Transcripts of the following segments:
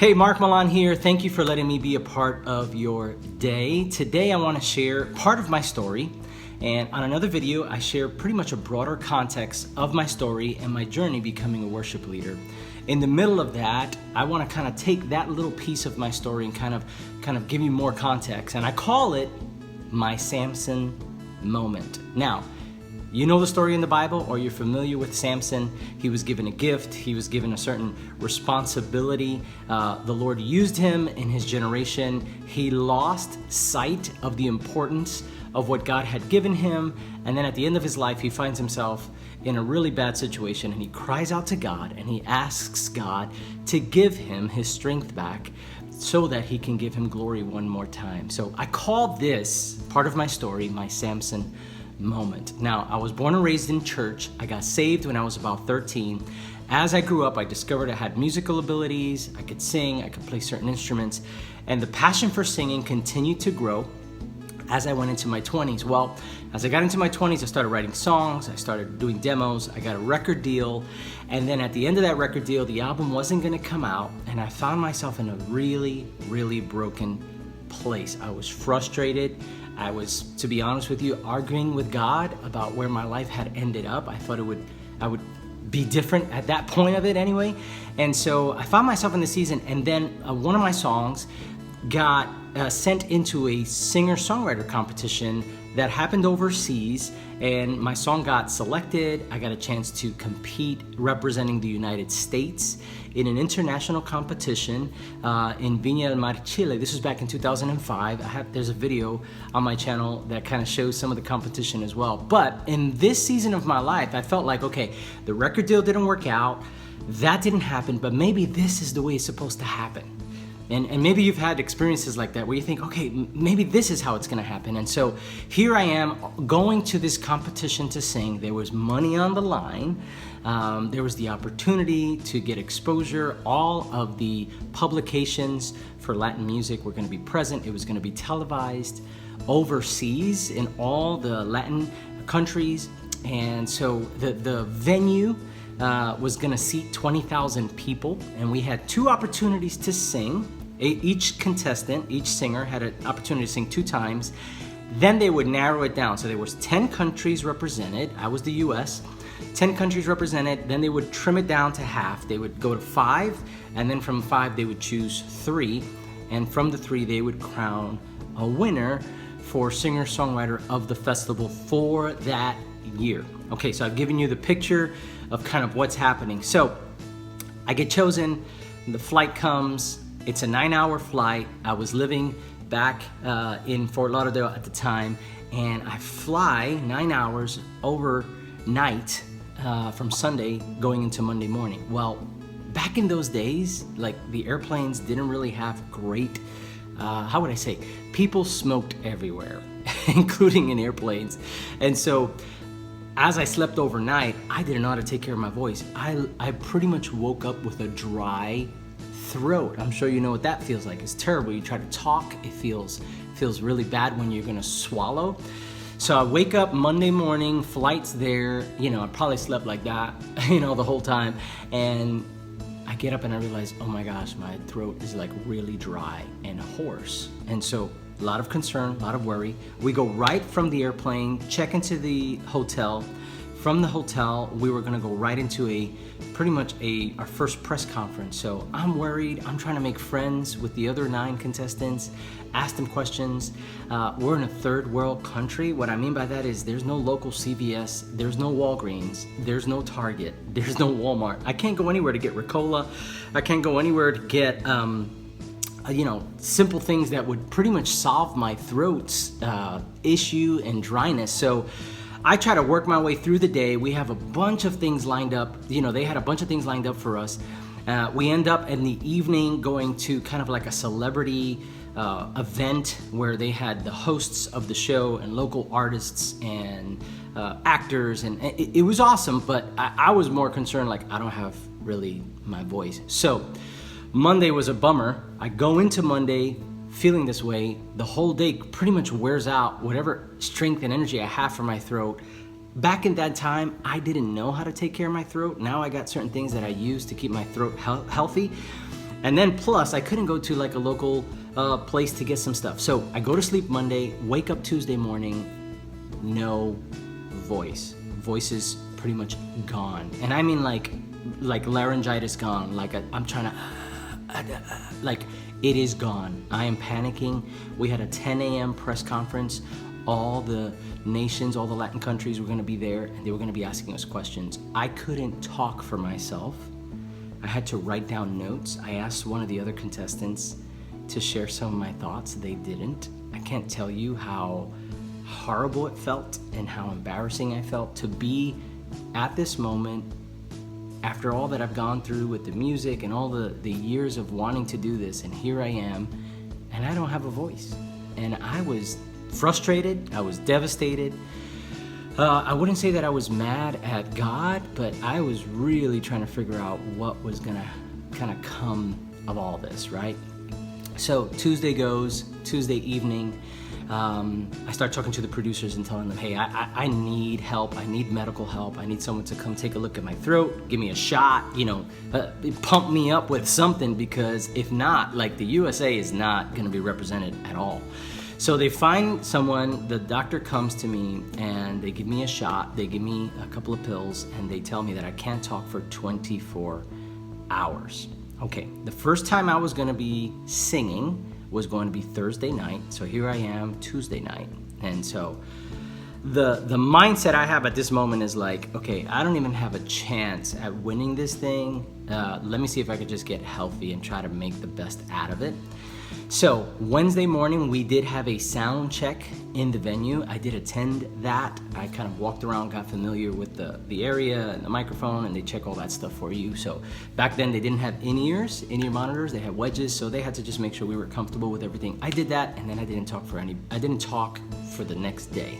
Hey, Marc Millan here. Thank you for letting me be a part of your day. Today I want to share part of my story, and on another video I share pretty much a broader context of my story and my journey becoming a worship leader. In the middle of that, I want to kind of take that little piece of my story and kind of give you more context, and I call it my Samson Moment. Now, you know the story in the Bible, or you're familiar with Samson. He was given a gift. He was given a certain responsibility. The Lord used him in his generation. He lost sight of the importance of what God had given him. And then at the end of his life, he finds himself in a really bad situation, and he cries out to God and he asks God to give him his strength back so that he can give him glory one more time. So I call this part of my story my Samson Moment. Now, I was born and raised in church. I got saved when I was about 13. As I grew up, I discovered I had musical abilities. I could sing, I could play certain instruments, and the passion for singing continued to grow as I went into my 20s. Well, as I got into my 20s, I started writing songs, I started doing demos, I got a record deal, and then at the end of that record deal, the album wasn't gonna come out, and I found myself in a really, really broken place. I was frustrated. I was, to be honest with you, arguing with God about where my life had ended up. I thought I would be different at that point of it anyway. And so I found myself in the season, and then one of my songs got sent into a singer-songwriter competition that happened overseas, and my song got selected. I got a chance to compete representing the United States in an international competition in Vina, Marc, Chile. This was back in 2005. There's a video on my channel that kind of shows some of the competition as well. But in this season of my life, I felt like, okay, the record deal didn't work out, that didn't happen, but maybe this is the way it's supposed to happen. And maybe you've had experiences like that where you think, okay, maybe this is how it's gonna happen. And so here I am going to this competition to sing. There was money on the line. There was the opportunity to get exposure. All of the publications for Latin music were gonna be present. It was gonna be televised overseas in all the Latin countries. And so the venue was gonna seat 20,000 people, and we had two opportunities to sing. Each contestant, each singer had an opportunity to sing 2 times. Then they would narrow it down. So there was 10 countries represented. I was the US. 10 countries represented. Then they would trim it down to half. They would go to 5, and then from 5 they would choose 3, and from the 3 they would crown a winner for singer-songwriter of the festival for that year. Okay, so I've given you the picture of kind of what's happening. So I get chosen, the flight comes, it's a 9-hour flight. I was living back in Fort Lauderdale at the time, and I fly 9 hours overnight from Sunday going into Monday morning. Well, back in those days, like, the airplanes didn't really have great, how would I say, people smoked everywhere, including in airplanes. And so as I slept overnight, I didn't know how to take care of my voice. I pretty much woke up with a dry throat. I'm sure you know what that feels like. It's terrible. You try to talk, it feels really bad when you're gonna swallow. So I wake up Monday morning, flight's there, I probably slept like that, the whole time. And I get up and I realize, oh my gosh, my throat is like really dry and hoarse. And so a lot of concern, a lot of worry. We go right from the airplane, check into the hotel. From the hotel, we were gonna go right into pretty much our first press conference. So I'm worried, I'm trying to make friends with the other 9 contestants, ask them questions. We're in a third world country. What I mean by that is there's no local CVS, there's no Walgreens, there's no Target, there's no Walmart. I can't go anywhere to get Ricola. I can't go anywhere to get simple things that would pretty much solve my throat's issue and dryness. So I try to work my way through the day. We have a bunch of things lined up. They had a bunch of things lined up for us. We end up in the evening going to kind of like a celebrity event where they had the hosts of the show and local artists and actors, and it was awesome, but I was more concerned, like, I don't have really my voice. So Monday was a bummer. I go into Monday feeling this way. The whole day pretty much wears out whatever strength and energy I have for my throat. Back in that time, I didn't know how to take care of my throat. Now I got certain things that I use to keep my throat healthy. And then plus, I couldn't go to like a local place to get some stuff. So I go to sleep Monday, wake up Tuesday morning, no voice. Voice is pretty much gone. And I mean like laryngitis gone. Like I'm trying to, like it is gone. I am panicking. We had a 10 a.m. press conference. All the nations, all the Latin countries were gonna be there, and they were gonna be asking us questions. I couldn't talk for myself. I had to write down notes. I asked one of the other contestants to share some of my thoughts. They didn't. I can't tell you how horrible it felt and how embarrassing I felt to be at this moment after all that I've gone through with the music and all the years of wanting to do this, and here I am, and I don't have a voice. And I was frustrated, I was devastated. I wouldn't say that I was mad at God, but I was really trying to figure out what was gonna kind of come of all this, right? So Tuesday goes, Tuesday evening, I start talking to the producers and telling them, hey, I need help, I need medical help, I need someone to come take a look at my throat, give me a shot, pump me up with something, because if not, like the USA is not gonna be represented at all. So they find someone, the doctor comes to me and they give me a shot, they give me a couple of pills, and they tell me that I can't talk for 24 hours. Okay, the first time I was gonna be singing was going to be Thursday night, so here I am Tuesday night. And so the mindset I have at this moment is like, okay, I don't even have a chance at winning this thing. Let me see if I could just get healthy and try to make the best out of it. So Wednesday morning, we did have a sound check in the venue. I did attend that. I kind of walked around, got familiar with the area and the microphone, and they check all that stuff for you. So back then they didn't have in-ear monitors, they had wedges, so they had to just make sure we were comfortable with everything. I did that, and then I didn't talk for the next day.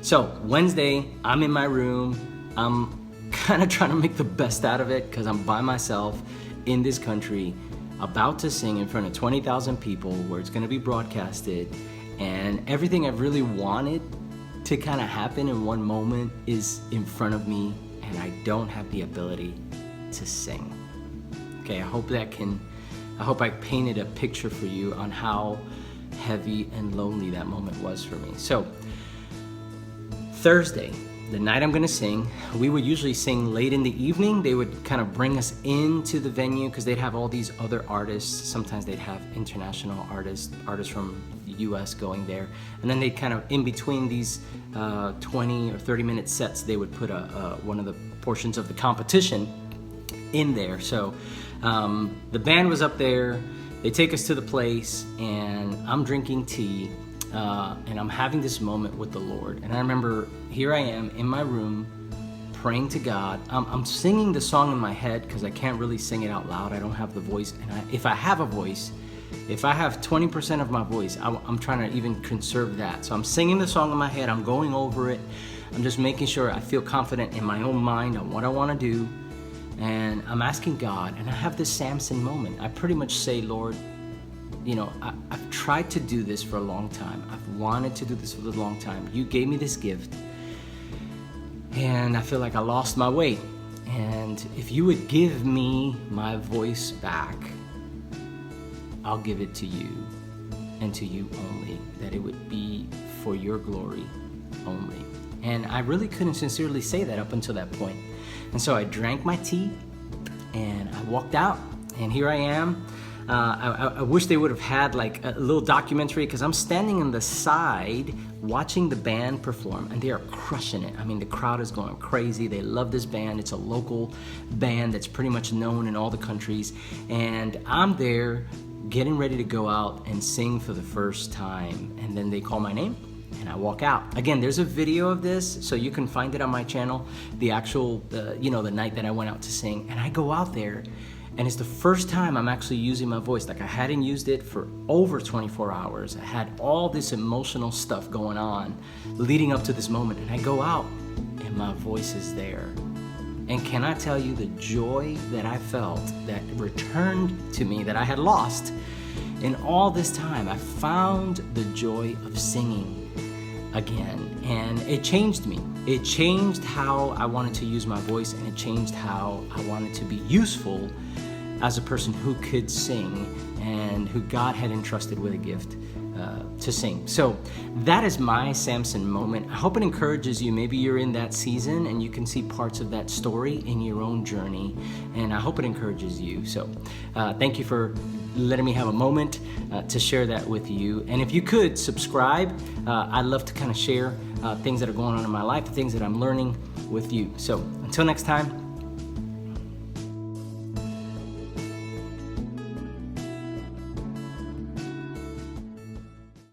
So Wednesday, I'm in my room. I'm kind of trying to make the best out of it because I'm by myself in this country, about to sing in front of 20,000 people where it's gonna be broadcasted, and everything I've really wanted to kind of happen in one moment is in front of me, and I don't have the ability to sing. Okay, I hope I painted a picture for you on how heavy and lonely that moment was for me. So Thursday, the night I'm gonna sing, we would usually sing late in the evening. They would kind of bring us into the venue because they'd have all these other artists. Sometimes they'd have international artists from the US going there. And then they'd kind of, in between these 20 or 30 minute sets, they would put one of the portions of the competition in there. So the band was up there, they take us to the place, and I'm drinking tea. And I'm having this moment with the Lord. And I remember, here I am in my room praying to God. I'm singing the song in my head because I can't really sing it out loud. I don't have the voice. And if I have a voice, if I have 20% of my voice, I'm trying to even conserve that. So I'm singing the song in my head. I'm going over it. I'm just making sure I feel confident in my own mind on what I want to do. And I'm asking God, and I have this Samson moment. I pretty much say, Lord, I've tried to do this for a long time. I've wanted to do this for a long time. You gave me this gift, and I feel like I lost my way. And if you would give me my voice back, I'll give it to you, and to you only, that it would be for your glory only. And I really couldn't sincerely say that up until that point. And so I drank my tea, and I walked out, and here I am. I wish they would have had like a little documentary, because I'm standing on the side watching the band perform, and they are crushing it. I mean, the crowd is going crazy. They love this band. It's a local band that's pretty much known in all the countries. And I'm there getting ready to go out and sing for the first time. And then they call my name, and I walk out. Again, there's a video of this, so you can find it on my channel, the actual, the night that I went out to sing. And I go out there, and it's the first time I'm actually using my voice. Like, I hadn't used it for over 24 hours. I had all this emotional stuff going on leading up to this moment. And I go out, and my voice is there. And can I tell you the joy that I felt that returned to me that I had lost in all this time? I found the joy of singing again, and it changed me. It changed how I wanted to use my voice, and it changed how I wanted to be useful as a person who could sing and who God had entrusted with a gift to sing. So that is my Samson moment. I hope it encourages you. Maybe you're in that season and you can see parts of that story in your own journey, and I hope it encourages you. So thank you for letting me have a moment to share that with you. And if you could subscribe, I'd love to kind of share things that are going on in my life, the things that I'm learning with you. So until next time,